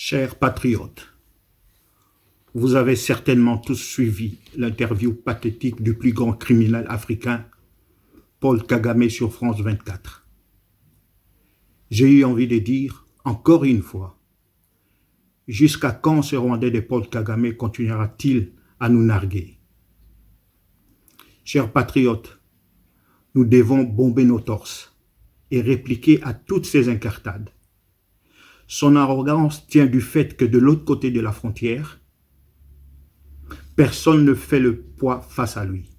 Chers patriotes, vous avez certainement tous suivi l'interview pathétique du plus grand criminel africain, Paul Kagame, sur France 24. J'ai eu envie de dire, encore une fois, jusqu'à quand ce Rwandais de Paul Kagame continuera-t-il à nous narguer? Chers patriotes, nous devons bomber nos torses et répliquer à toutes ces incartades. Son arrogance tient du fait que de l'autre côté de la frontière, personne ne fait le poids face à lui.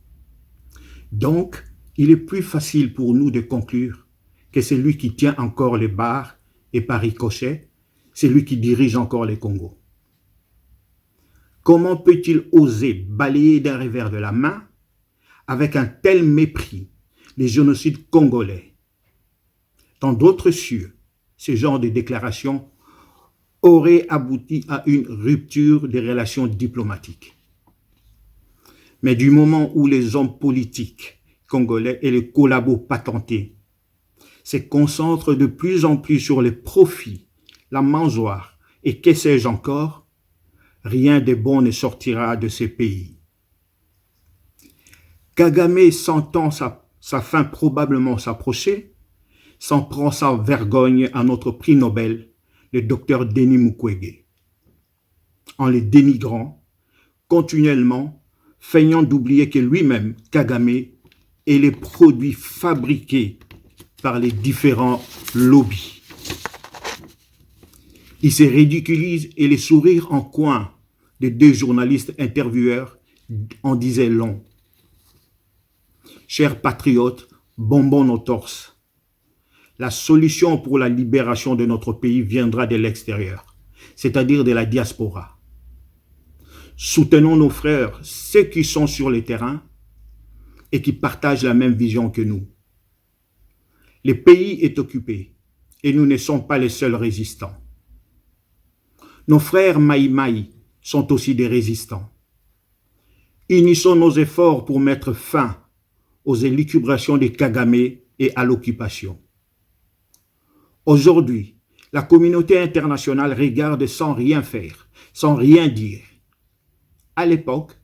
Donc, il est plus facile pour nous de conclure que c'est lui qui tient encore les barres et par ricochet, c'est lui qui dirige encore les Congos. Comment peut-il oser balayer d'un revers de la main, avec un tel mépris, les génocides congolais? Dans d'autres cieux, ce genre de déclaration aurait abouti à une rupture des relations diplomatiques. Mais du moment où les hommes politiques congolais et les collabos patentés se concentrent de plus en plus sur les profits, la mangeoire et que sais-je encore, rien de bon ne sortira de ces pays. Kagame, sentant sa fin probablement s'approcher, s'en prend sans vergogne à notre prix Nobel, le docteur Denis Mukwege, en les dénigrant continuellement, feignant d'oublier que lui-même, Kagame, est les produits fabriqués par les différents lobbies. Il se ridiculise et les sourires en coin des deux journalistes intervieweurs en disaient long. Chers patriotes, bombons nos torses. La solution pour la libération de notre pays viendra de l'extérieur, c'est-à-dire de la diaspora. Soutenons nos frères, ceux qui sont sur le terrain et qui partagent la même vision que nous. Le pays est occupé et nous ne sommes pas les seuls résistants. Nos frères Maï-Maï sont aussi des résistants. Unissons nos efforts pour mettre fin aux élucubrations de Kagame et à l'occupation. Aujourd'hui, la communauté internationale regarde sans rien faire, sans rien dire. À l'époque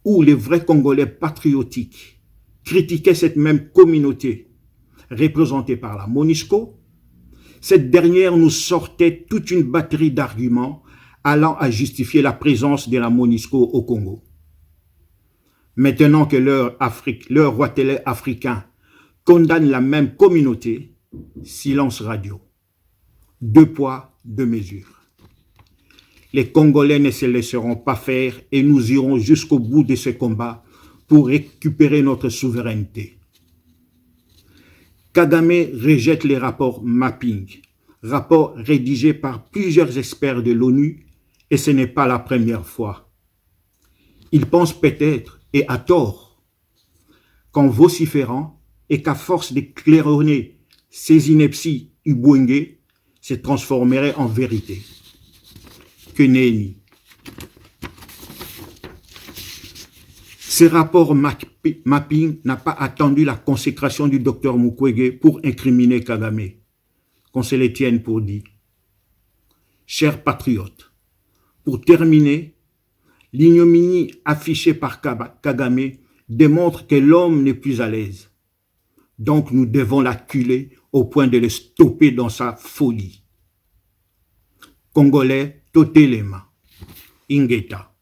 où les vrais Congolais patriotiques critiquaient cette même communauté représentée par la MONUSCO, cette dernière nous sortait toute une batterie d'arguments allant à justifier la présence de la MONUSCO au Congo. Maintenant que leur roi télé africain condamne la même communauté, silence radio. 2 poids, 2 mesures. Les Congolais ne se laisseront pas faire et nous irons jusqu'au bout de ce combat pour récupérer notre souveraineté. Kagame rejette les rapports mapping, rapports rédigés par plusieurs experts de l'ONU, et ce n'est pas la première fois. Il pense peut-être, et à tort, qu'en vociférant et qu'à force de claironner ces inepties ubwenge se transformerait en vérité. Que nenni. Ce rapport mapping n'a pas attendu la consécration du docteur Mukwege pour incriminer Kagame, qu'on se les tienne pour dit. Chers patriotes, pour terminer, l'ignominie affichée par Kagame démontre que l'homme n'est plus à l'aise. Donc nous devons l'acculer au point de le stopper dans sa folie. Congolais, Totelema, Ingeta.